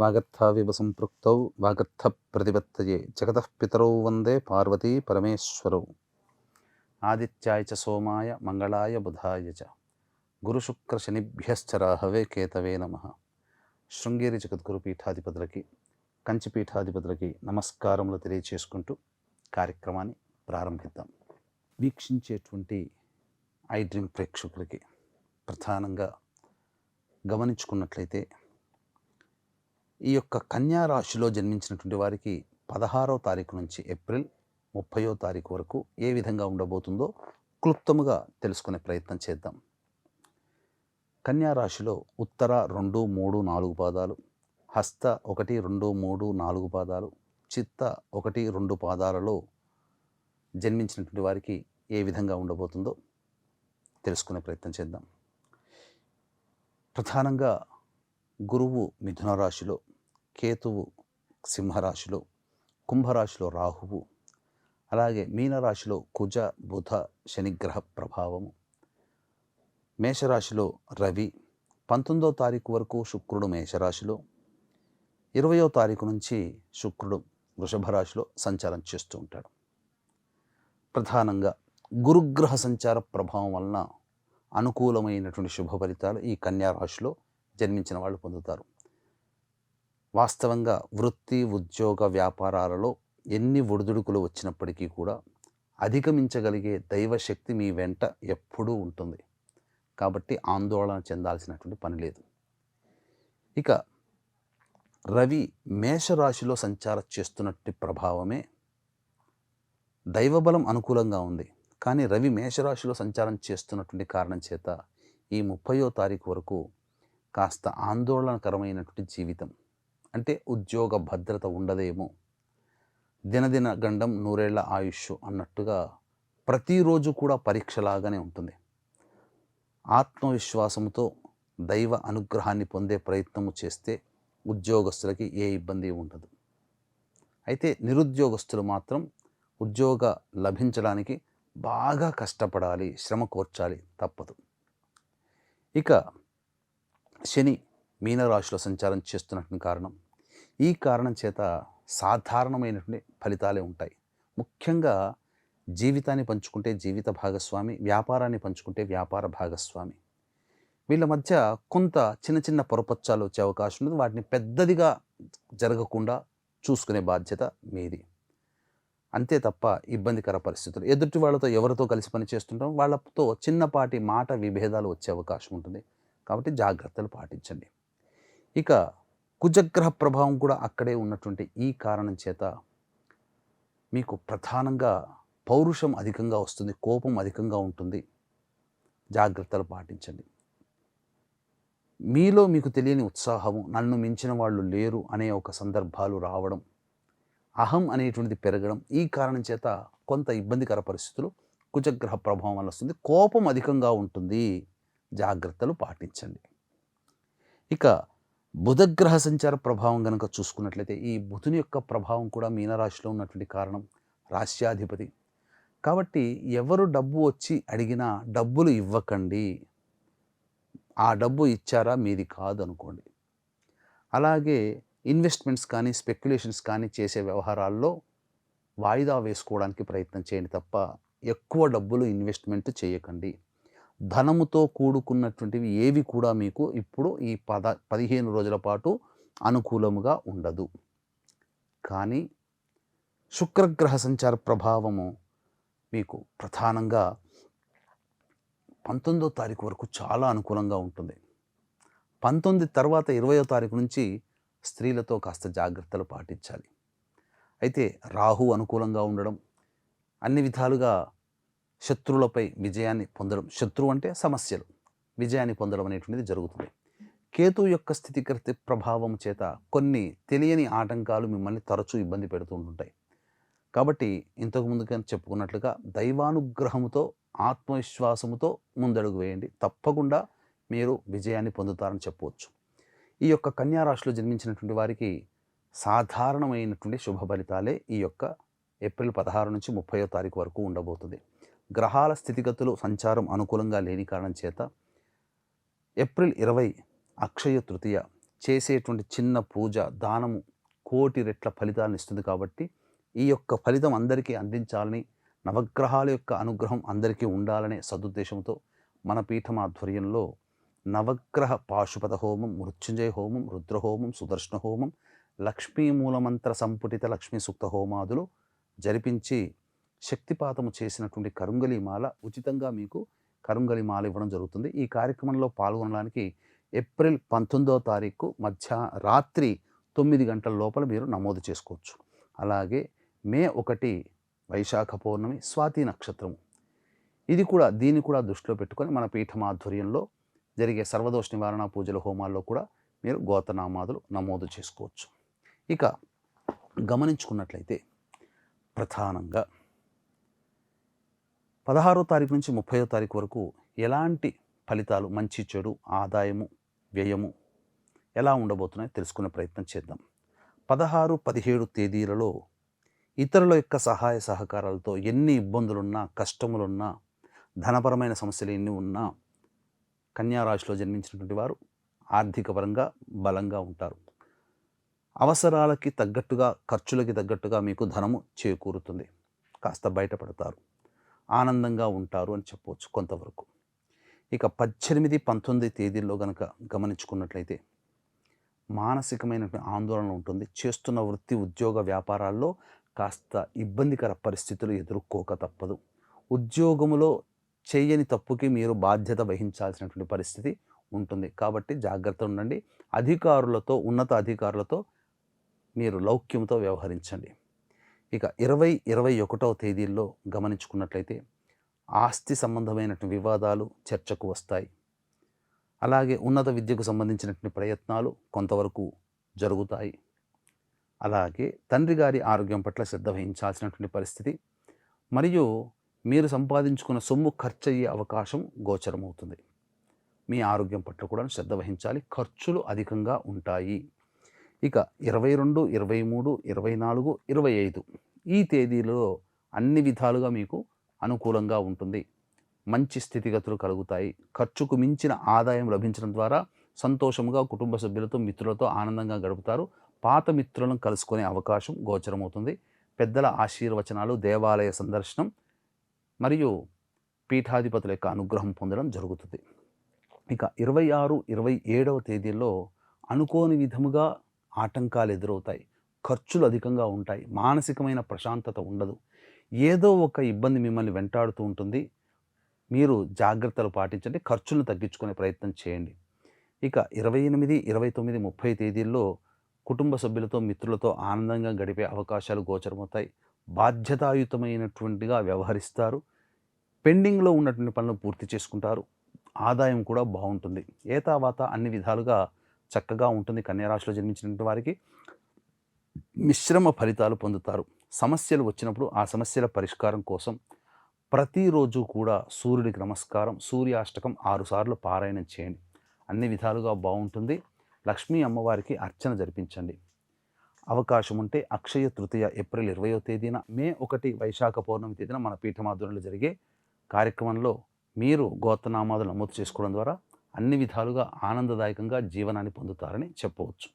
వాగర్థావివ సంపృక్తౌ వాగర్థప్రతిపత్తయే జగతః పితరౌ వందే పార్వతీ పరమేశ్వరౌ. ఆదిత్యాయ చ సోమాయ మంగళాయ బుధాయ చ గురుశుక్రశనిభ్యశ్చ రాహవే కేతవే నమః. శృంగేరి జగద్గురు పీఠాధిపతులకి, కంచి పీఠాధిపతులకి నమస్కారములు తెలియచేసుకుంటూ కార్యక్రమాన్ని ప్రారంభిద్దాం. వీక్షించేటువంటి ఐ డ్రీమ్ ప్రేక్షకులకి ప్రధానంగా గమనించుకున్నట్లయితే, ఈ యొక్క కన్యా రాశిలో జన్మించినటువంటి వారికి 16వ తారీఖు నుంచి ఏప్రిల్ 30వ తారీఖు వరకు ఏ విధంగా ఉండబోతుందో క్లుప్తముగా తెలుసుకునే ప్రయత్నం చేద్దాం. కన్యా రాశిలో ఉత్తర 2, 3, 4 పాదాలు, హస్త 1, 2, 3, 4 పాదాలు, చిత్త 1, 2 పాదాలలో జన్మించినటువంటి వారికి ఏ విధంగా ఉండబోతుందో తెలుసుకునే ప్రయత్నం చేద్దాం. ప్రధానంగా గురువు మిథున రాశిలో, కేతువు సింహరాశిలో, కుంభరాశిలో రాహువు, అలాగే మీనరాశిలో కుజ బుధ శనిగ్రహ ప్రభావము, మేషరాశిలో రవి, 19వ తారీఖు వరకు శుక్రుడు మేషరాశిలో, 20వ తారీఖు నుంచి శుక్రుడు వృషభ రాశిలో సంచారం చేస్తూ ఉంటాడు. ప్రధానంగా గురుగ్రహ సంచార ప్రభావం వలన అనుకూలమైనటువంటి శుభ ఫలితాలు ఈ కన్యా రాశిలో జన్మించిన వాళ్ళు పొందుతారు. వాస్తవంగా వృత్తి, ఉద్యోగ, వ్యాపారాలలో ఎన్ని ఒడిదుడుకులు వచ్చినప్పటికీ కూడా అధిగమించగలిగే దైవశక్తి మీ వెంట ఎప్పుడూ ఉంటుంది. కాబట్టి ఆందోళన చెందాల్సినటువంటి పని లేదు. ఇక రవి మేషరాశిలో సంచారం చేస్తున్నట్టు ప్రభావమే. దైవబలం అనుకూలంగా ఉంది, కానీ రవి మేషరాశిలో సంచారం చేస్తున్నటువంటి కారణం చేత ఈ 30వ తారీఖు వరకు కాస్త ఆందోళనకరమైనటువంటి జీవితం, అంటే ఉద్యోగ భద్రత ఉండదేమో, దినదిన గండం నూరేళ్ల ఆయుష్ అన్నట్టుగా ప్రతిరోజు కూడా పరీక్షలాగానే ఉంటుంది. ఆత్మవిశ్వాసంతో దైవ అనుగ్రహాన్ని పొందే ప్రయత్నము చేస్తే ఉద్యోగస్తులకి ఏ ఇబ్బంది ఉండదు. అయితే నిరుద్యోగస్తులు మాత్రం ఉద్యోగ లభించడానికి బాగా కష్టపడాలి, శ్రమ కోర్చాలి, తప్పదు. ఇక శని మీనరాశిలో సంచారం చేస్తున్నటువంటి కారణం, ఈ కారణం చేత సాధారణమైనటువంటి ఫలితాలే ఉంటాయి. ముఖ్యంగా జీవితాన్ని పంచుకుంటే జీవిత భాగస్వామి, వ్యాపారాన్ని పంచుకుంటే వ్యాపార భాగస్వామి, వీళ్ళ మధ్య కొంత చిన్న చిన్న పొరపచ్చాలు వచ్చే అవకాశం ఉంది. వాటిని పెద్దదిగా జరగకుండా చూసుకునే బాధ్యత మీది. అంతే తప్ప ఇబ్బందికర పరిస్థితులు, ఎదుటి వాళ్ళతో ఎవరితో కలిసి పని చేస్తుంటాం వాళ్ళతో చిన్నపాటి మాట విభేదాలు వచ్చే అవకాశం ఉంటుంది. కాబట్టి జాగ్రత్తలు పాటించండి. ఇక కుజగ్రహ ప్రభావం కూడా అక్కడే ఉన్నటువంటి ఈ కారణం చేత మీకు ప్రధానంగా పౌరుషం అధికంగా వస్తుంది, కోపం అధికంగా ఉంటుంది. జాగ్రత్తలు పాటించండి. మీలో మీకు తెలియని ఉత్సాహము, నన్ను మించిన వాళ్ళు లేరు అనే ఒక సందర్భాలు రావడం, అహం అనేటువంటిది పెరగడం, ఈ కారణం చేత కొంత ఇబ్బందికర పరిస్థితులు కుజగ్రహ ప్రభావం వల్ల వస్తుంది. కోపం అధికంగా ఉంటుంది, జాగ్రత్తలు పాటించండి. ఇక బుధగ్రహ సంచార ప్రభావం కనుక చూసుకున్నట్లయితే, ఈ బుధుని యొక్క ప్రభావం కూడా మీనరాశిలో ఉన్నటువంటి కారణం, రాశ్యాధిపతి. కాబట్టి ఎవరు డబ్బు వచ్చి అడిగినా డబ్బులు ఇవ్వకండి. ఆ డబ్బు ఇచ్చారా మీది కాదు అనుకోండి. అలాగే ఇన్వెస్ట్మెంట్స్ కానీ స్పెక్యులేషన్స్ కానీ చేసే వ్యవహారాల్లో వాయిదా వేసుకోవడానికి ప్రయత్నం చేయండి తప్ప ఎక్కువ డబ్బులు ఇన్వెస్ట్మెంట్ చేయకండి. ధనముతో కూడుకున్నటువంటివి ఏవి కూడా మీకు ఇప్పుడు ఈ 15 రోజుల పాటు అనుకూలముగా ఉండదు. కానీ శుక్రగ్రహ సంచార ప్రభావము మీకు ప్రధానంగా 19వ తారీఖు వరకు చాలా అనుకూలంగా ఉంటుంది. 19 తర్వాత 20వ తారీఖు నుంచి స్త్రీలతో కాస్త జాగ్రత్తలు పాటించాలి. అయితే రాహు అనుకూలంగా ఉండడం, అన్ని విధాలుగా శత్రువులపై విజయాన్ని పొందడం, శత్రువు అంటే సమస్యలు, విజయాన్ని పొందడం అనేటువంటిది జరుగుతుంది. కేతు యొక్క స్థితిగతి ప్రభావం చేత కొన్ని తెలియని ఆటంకాలు మిమ్మల్ని తరచూ ఇబ్బంది పెడుతూ ఉంటాయి. కాబట్టి ఇంతకు ముందుగా చెప్పుకున్నట్లుగా దైవానుగ్రహముతో, ఆత్మవిశ్వాసముతో ముందడుగు వేయండి. తప్పకుండా మీరు విజయాన్ని పొందుతారని చెప్పవచ్చు. ఈ యొక్క కన్యా రాశిలో జన్మించినటువంటి వారికి సాధారణమైనటువంటి శుభ ఫలితాలే ఈ యొక్క ఏప్రిల్ 16 నుంచి 30వ తారీఖు వరకు ఉండబోతుంది. గ్రహాల స్థితిగతులు సంచారం అనుకూలంగా లేని కారణం చేత ఏప్రిల్ 20 అక్షయ తృతీయ చేసేటువంటి చిన్న పూజ, దానము కోటి రెట్ల ఫలితాలను ఇస్తుంది. కాబట్టి ఈ యొక్క ఫలితం అందరికీ అందించాలని, నవగ్రహాల యొక్క అనుగ్రహం అందరికీ ఉండాలనే సదుద్దేశంతో మన పీఠం ఆధ్వర్యంలో నవగ్రహ పాశుపత హోమం, మృత్యుంజయ హోమం, రుద్రహోమం, సుదర్శన హోమం, లక్ష్మీ మూలమంత్ర సంపుటిత లక్ష్మీ సూక్త హోమాదులు జరిపించి శక్తిపాతము చేసినటువంటి కరుంగలిమాల ఉచితంగా మీకు కరుంగలిమాల ఇవ్వడం జరుగుతుంది. ఈ కార్యక్రమంలో పాల్గొనడానికి ఏప్రిల్ 19వ తారీఖు రాత్రి 9 గంటల లోపల మీరు నమోదు చేసుకోవచ్చు. అలాగే మే 1 వైశాఖ పౌర్ణమి, స్వాతి నక్షత్రము. దీన్ని కూడా దృష్టిలో పెట్టుకొని మన పీఠం ఆధ్వర్యంలో జరిగే సర్వదోష నివారణ పూజల హోమాల్లో కూడా మీరు గోతనామాదులు నమోదు చేసుకోవచ్చు. ఇక గమనించుకున్నట్లయితే ప్రధానంగా 16వ తారీఖు నుంచి 30వ తారీఖు వరకు ఎలాంటి ఫలితాలు, మంచి చెడు, ఆదాయము, వ్యయము ఎలా ఉండబోతున్నాయో తెలుసుకునే ప్రయత్నం చేద్దాం. 16, 17 తేదీలలో ఇతరుల యొక్క సహాయ సహకారాలతో ఎన్ని ఇబ్బందులున్నా, కష్టములున్నా, ధనపరమైన సమస్యలు ఎన్ని ఉన్నా కన్యారాశిలో జన్మించినటువంటి వారు ఆర్థిక పరంగా బలంగా ఉంటారు. అవసరాలకి తగ్గట్టుగా, ఖర్చులకి తగ్గట్టుగా మీకు ధనము చేకూరుతుంది. కాస్త బయటపడతారు, ఆనందంగా ఉంటారు అని చెప్పవచ్చు కొంతవరకు. ఇక 18, 19 తేదీల్లో కనుక గమనించుకున్నట్లయితే మానసికమైన ఆందోళన ఉంటుంది. చేస్తున్న వృత్తి, ఉద్యోగ, వ్యాపారాల్లో కాస్త ఇబ్బందికర పరిస్థితులు ఎదుర్కోక తప్పదు. ఉద్యోగములో చేయని తప్పుకి మీరు బాధ్యత వహించాల్సినటువంటి పరిస్థితి ఉంటుంది. కాబట్టి జాగ్రత్త ఉండండి. అధికారులతో, ఉన్నత అధికారులతో మీరు లౌక్యంతో వ్యవహరించండి. ఇక 20, 21వ తేదీల్లో గమనించుకున్నట్లయితే ఆస్తి సంబంధమైనటువంటి వివాదాలు చర్చకు వస్తాయి. అలాగే ఉన్నత విద్యకు సంబంధించినటువంటి ప్రయత్నాలు కొంతవరకు జరుగుతాయి. అలాగే తండ్రి గారి ఆరోగ్యం పట్ల శ్రద్ధ వహించాల్సినటువంటి పరిస్థితి, మరియు మీరు సంపాదించుకున్న సొమ్ము ఖర్చు అయ్యే అవకాశం గోచరమవుతుంది. మీ ఆరోగ్యం పట్ల కూడా శ్రద్ధ వహించాలి. ఖర్చులు అధికంగా ఉంటాయి. ఇక 22, 23, 24, 25 ఈ తేదీలలో అన్ని విధాలుగా మీకు అనుకూలంగా ఉంటుంది. మంచి స్థితిగతులు కలుగుతాయి. ఖర్చుకు మించిన ఆదాయం లభించడం ద్వారా సంతోషంగా కుటుంబ సభ్యులతో, మిత్రులతో ఆనందంగా గడుపుతారు. పాత మిత్రులను కలుసుకునే అవకాశం గోచరమవుతుంది. పెద్దల ఆశీర్వచనాలు, దేవాలయ సందర్శనం మరియు పీఠాధిపతుల యొక్క అనుగ్రహం పొందడం జరుగుతుంది. ఇక 26, 27వ తేదీల్లో అనుకోని విధముగా ఆటంకాలు ఎదురవుతాయి. ఖర్చులు అధికంగా ఉంటాయి. మానసికమైన ప్రశాంతత ఉండదు. ఏదో ఒక ఇబ్బంది మిమ్మల్ని వెంటాడుతూ ఉంటుంది. మీరు జాగ్రత్తలు పాటించండి. ఖర్చులను తగ్గించుకునే ప్రయత్నం చేయండి. ఇక 28, 29, 30 తేదీల్లో కుటుంబ సభ్యులతో, మిత్రులతో ఆనందంగా గడిపే అవకాశాలు గోచరమవుతాయి. బాధ్యతాయుతమైనటువంటిగా వ్యవహరిస్తారు. పెండింగ్లో ఉన్నటువంటి పనులు పూర్తి చేసుకుంటారు. ఆదాయం కూడా బాగుంటుంది. ఏతావాత అన్ని విధాలుగా చక్కగా ఉంటుంది. కన్యారాశిలో జన్మించినటువంటి వారికి మిశ్రమ ఫలితాలు పొందుతారు. సమస్యలు వచ్చినప్పుడు ఆ సమస్యల పరిష్కారం కోసం ప్రతిరోజు కూడా సూర్యుడికి నమస్కారం, సూర్యాష్టకం 6 సార్లు పారాయణం చేయండి. అన్ని విధాలుగా బాగుంటుంది. లక్ష్మీ అమ్మవారికి అర్చన జరిపించండి. అవకాశం ఉంటే అక్షయ తృతీయ ఏప్రిల్ 20వ తేదీన, మే 1 వైశాఖ పౌర్ణమి తేదీన మన పీఠమాధ్వర్యంలో జరిగే కార్యక్రమంలో మీరు గోత్రనామాలు నమోదు చేసుకోవడం ద్వారా అన్ని విధాలుగా ఆనందదాయకంగా జీవనాన్ని పొందుతారని చెప్పవచ్చు.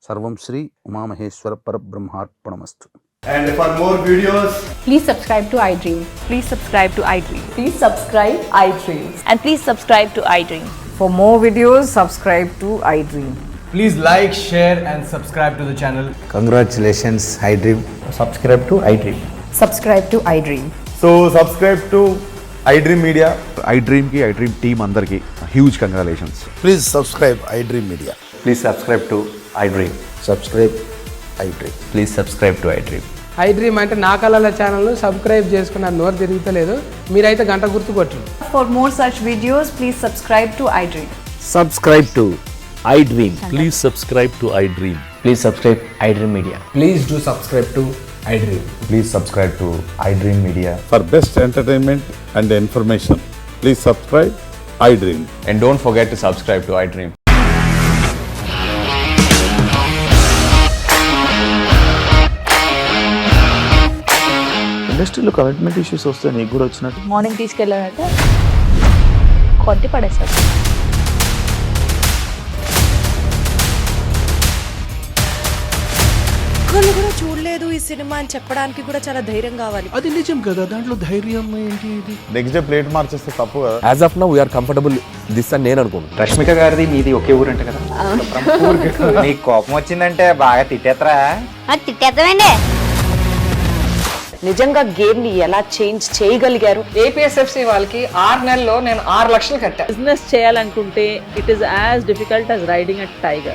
సర్వం Shri Umamaheshwara పరబ్రహ్మార్పణమస్తు. And for more videos, please subscribe to iDream. Please subscribe to iDream. Please subscribe iDream. And please subscribe to iDream. For more videos, subscribe to iDream. please like, share and subscribe to the channel. Congratulations, iDream. Subscribe to iDream. Subscribe to iDream. So subscribe to iDream Media. iDream ki iDream team andarki huge congratulations. Please subscribe iDream Media. Please subscribe to iDream. Subscribe iDream. Please subscribe to iDream. iDream అంటే నా కళల channel subscribe చేసుకున్న నోరు తిరుగుతలేదు. మీరైతే గంట గుర్తు కొట్టండి. For more such videos, please subscribe to iDream. Subscribe to iDream. Please subscribe to iDream. Please subscribe iDream Media. Please do subscribe to iDream. Please subscribe to iDream Media. For best entertainment and information, please subscribe iDream. And don't forget to subscribe to iDream. ఇండస్ట్రీలో commitment issues వస్తే నీకు కూడా వచ్చినట్టు morning తీసుకెళ్ళాలంటే కొట్టి పడేస్తారు. ఒక్కళ్ళు కూడా చూడలేదు ఈ సినిమా అని చెప్పడానికి కూడా చాలా ధైర్యం కావాలి. అది నిజం కదా, దాంట్లో ధైర్యం ఏంటి? ఇది నెక్స్ట్ డే ప్లేట్ మార్చేస్తే తప్పు కదా. As of now we're comfortable this అని నేను అనుకుంటున్నాను. రష్మిక గారిది మీది ఒకే ఊరు అంట కదా. నీకు కోపం వచ్చిందంటే బాగా తిట్టేత్తరా? తిట్టేద్దామండి. నిజంగా గేమ్ ని ఎలా చేంజ్ చేయగలిగారు? ఏపీఎస్ఎఫ్సి వాళ్ళకి 6 నెలల్లో నేను 6 లక్షలు కట్టా. బిజినెస్ చేయాలనుకుంటే it is as difficult as riding a tiger.